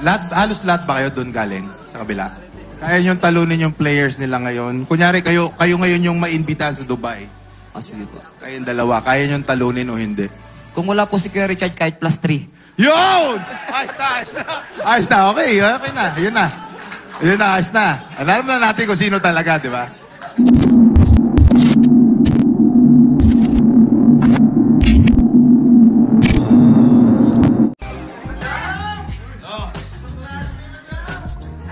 halos lahat ba kayo doon galing sa kabila? Kaya nyo talunin yung players nila ngayon. Kunyari, kayo ngayon yung maimbitahan sa Dubai. Sige po. Kayong dalawa, kaya nyo talunin o hindi? Kung wala po si Kuya Richard, kahit +3. Yun! Ayos na, ayos na. Ayos na, okay na. Yun na. Yun na, ayos na. Alam na natin kung sino talaga, di ba?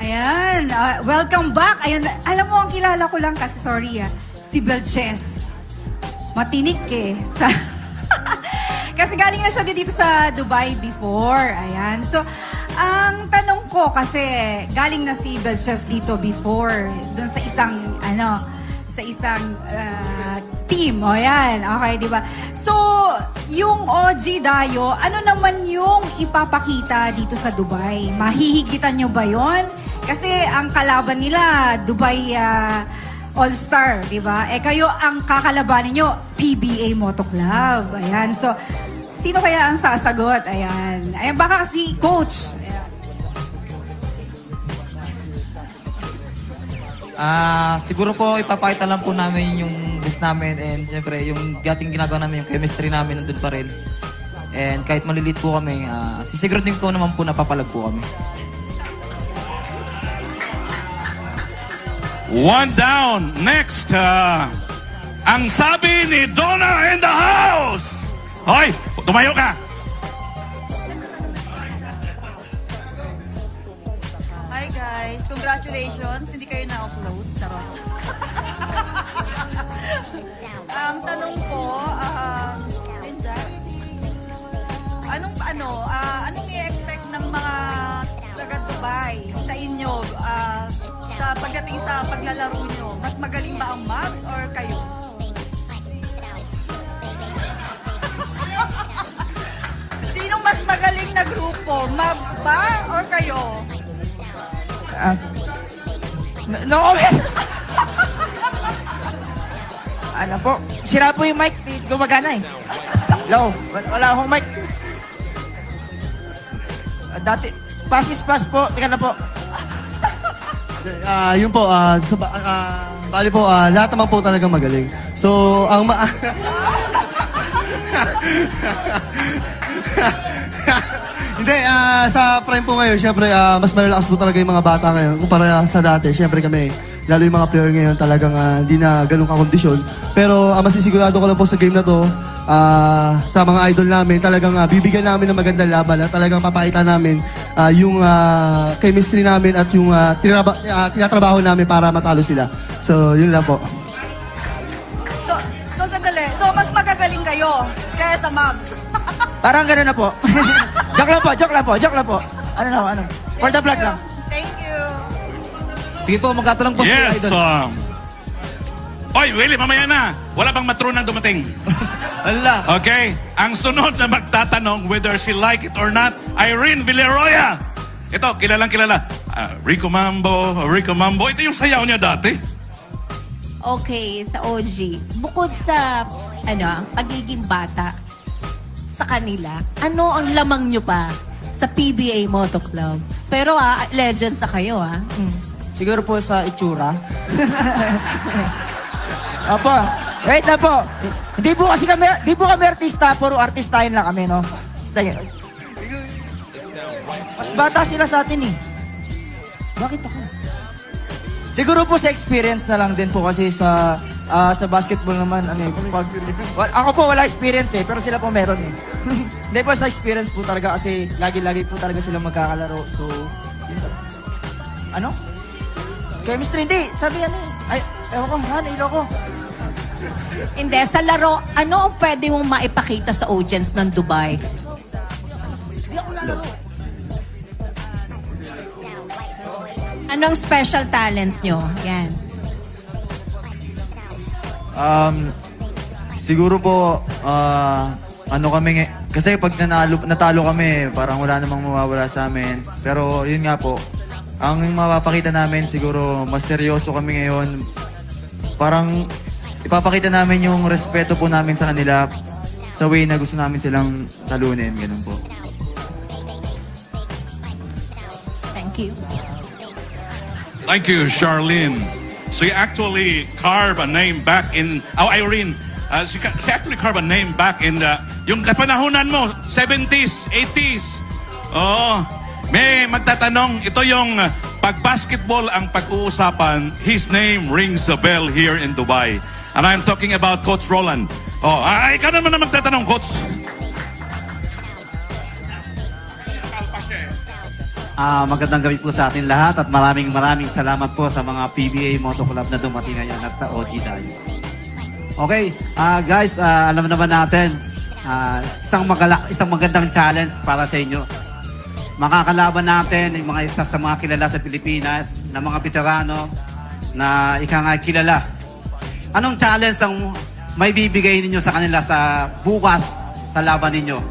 Ayan, welcome back. Ayan, alam mo, ang kilala ko lang kasi, sorry si Belches. Matinik kasi galing na siya dito sa Dubai before. Ayan. So, ang tanong ko kasi, galing na si Belches dito before, dun sa isang, team. O yan. Okay, di ba? So, yung OG Dayo, ano naman yung ipapakita dito sa Dubai? Mahihigitan nyo ba yon? Kasi ang kalaban nila, Dubai All-Star, di ba? Kayo ang kakalabanin nyo, PBA Moto Club. Ayan. So, sino kaya ang sasagot? Ayan. Ayan, baka si Coach. Siguro po ipapakita lang po namin yung best namin and syempre yung ating ginagawa namin, yung chemistry namin nandun pa rin. And kahit malilit po kami, sisiguraduhin ko naman po napapalag po kami. One down. Next, ang sabi ni Donna in the house. Hoy, tumayo ka. Hi guys, congratulations. Hindi kayo na-upload. Charot. Ang tanong ko, anong i-expect ng mga taga Dubai sa inyo sa pagdating sa paglalaro nyo? Mas magaling ba ang Mavs or kayo? Sinong mas magaling na grupo? Mavs ba or kayo? No comment! Ano po? Sira po yung mic. Gumagana eh. Hello? Wala akong mic. Dati, pass po. Teka na po. Yun po, bali po, lahat naman po talagang magaling. So, hindi, sa prime po ngayon, syempre, mas malalakas po talaga yung mga bata ngayon kumpara sa dati. Syempre kami, lalo yung mga player ngayon talagang hindi na ganun kakondisyon. Pero masisigurado ko lang po sa game na to, sa mga idol namin, talagang bibigyan namin ng magandang laban at talagang papakita namin yung chemistry namin at yung tinatrabaho namin para matalo sila. So, yun lang po. So sandali. So, mas magagaling kayo kaya sa Mavs. Parang gano'n na po. Joke lang po. Ano? For the vlog lang. Thank you. Sige po, magkatanong po Yes, si Idol. Oy, Willie, mamaya na. Wala bang matrunang dumating? Ala. Okay, ang sunod na magtatanong whether she like it or not, Irene Villaroya. Ito, kilala. Rico Mambo. Ito yung sayaw niya dati. Okay, sa OG. Bukod sa, pagiging bata sa kanila, ano ang lamang nyo pa sa PBA Moto Club? Pero legends na kayo, Siguro po sa itsura. Opo. Wait na po. Hindi po kami artista, puro artistahin lang kami, no? Mas bata sila sa atin eh. Bakit ako? Siguro po sa experience na lang din po kasi sa basketball naman, ako po wala experience pero sila po meron eh. Hindi po sa experience po talaga kasi lagi-lagi po talaga sila magkakalaro. So, chemistry, hindi. Sabi ewan ko, nailo ko. Hindi, sa laro, ano ang pwede mong maipakita sa audience ng Dubai? Hindi ako lalaro. Anong special talents nyo? Yan. Siguro po, kasi pag natalo kami, parang wala namang mawawala sa amin. Pero yun nga po, ang mapapakita namin siguro, mas seryoso kami ngayon. Parang ipapakita namin yung respeto po namin sa kanila sa way na gusto namin silang talunin. Ganun po. Thank you. Thank you, Charlene. So you actually carve a name back in... Oh, Irene. She actually carve a name back in the... Yung kapanahunan mo, 70s, 80s. Oh, may magtatanong, ito yung pag-basketball ang pag-uusapan. His name rings a bell here in Dubai. And I'm talking about Coach Roland. Oh, ikaw naman na magtatanong, Coach. Magandang gabi po sa atin lahat at maraming salamat po sa mga PBA Moto Club na dumating ngayon at sa OG Dayo. Okay, guys, alam naman natin, isang magandang challenge para sa inyo. Makakalaban natin yung mga isa sa mga kilala sa Pilipinas na mga veterano na kilala. Anong challenge ang may bibigay ninyo sa kanila sa bukas sa laban ninyo?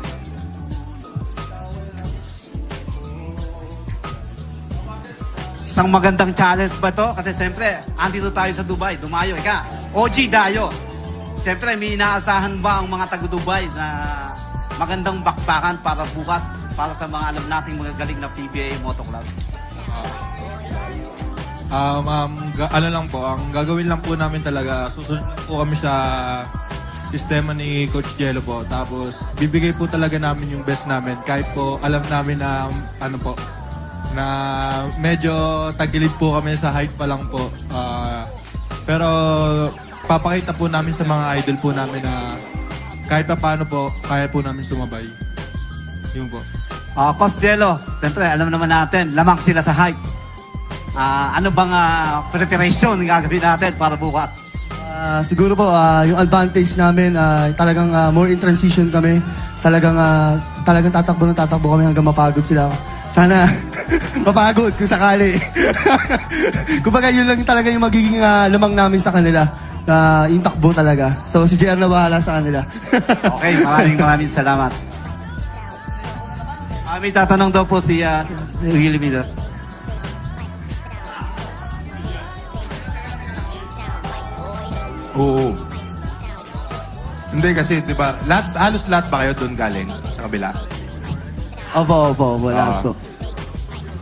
Isang magandang challenge ba to? Kasi siyempre, andito tayo sa Dubai. Dumayo, OG Dayo. Siyempre, may inaasahan ba ang mga taga-Dubai na magandang bakbakan para bukas para sa mga alam nating mga galing na PBA Moto Club? Ano lang po, ang gagawin lang po namin talaga, susunod po kami sa sistema ni Coach Jello po. Tapos, bibigay po talaga namin yung best namin. Kahit po, alam namin na, na medyo tagilid po kami sa height pa lang po. Pero papakita po namin sa mga idol po namin na kahit pa paano po, kaya po namin sumabay. Yun po. Coach Jello, siyempre alam naman natin, lamang sila sa height. Ano bang preparation gagawin natin para bukas? Siguro po, yung advantage namin, talagang more in transition kami. Talagang tatakbo kami hanggang mapagod sila. Sana mapagod kung sakali. Kumbaga yun lang talaga yung magiging lamang namin sa kanila. Yung takbo talaga. So si JR na bahala sa kanila. Okay, maraming salamat. May tatanong daw po si Willie Miller. Oo. Hindi kasi, di ba, halos lahat ba kayo doon galing sa kabila? Opo, lahat po.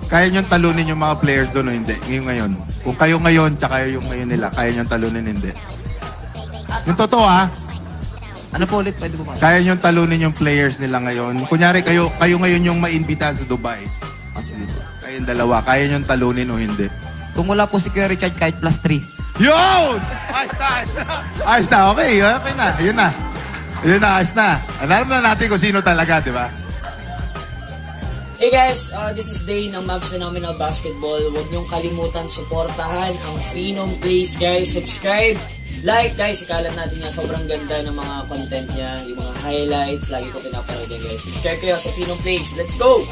Kaya niyong talunin yung mga players doon o hindi? Ngayon. Kung kayo ngayon, tsaka yung ngayon nila, kaya niyong talunin hindi? Yung totoo Ano po ulit? Pwede po ba? kaya niyong talunin yung players nila ngayon. Kunyari, kayo ngayon yung maimbitahan sa Dubai. Sige po. Kayong dalawa, kaya niyong talunin o hindi? Kung wala po si Kuya Richard, kahit +3. Yun! Ayos na. Ayos na, okay. Okay na. Yun na. Yun na, ayos na. Alam na natin kung sino talaga, di ba? Hey guys, this is Dane ng Mavs Phenomenal Basketball. Huwag niyong kalimutan suportahan ang Phenom Plays, guys. Subscribe, like, guys. Ikalat natin yan. Sobrang ganda ng mga content niya. Yung mga highlights, lagi ko pinapanood yan, guys. Subscribe kayo sa Phenom Plays. Let's go!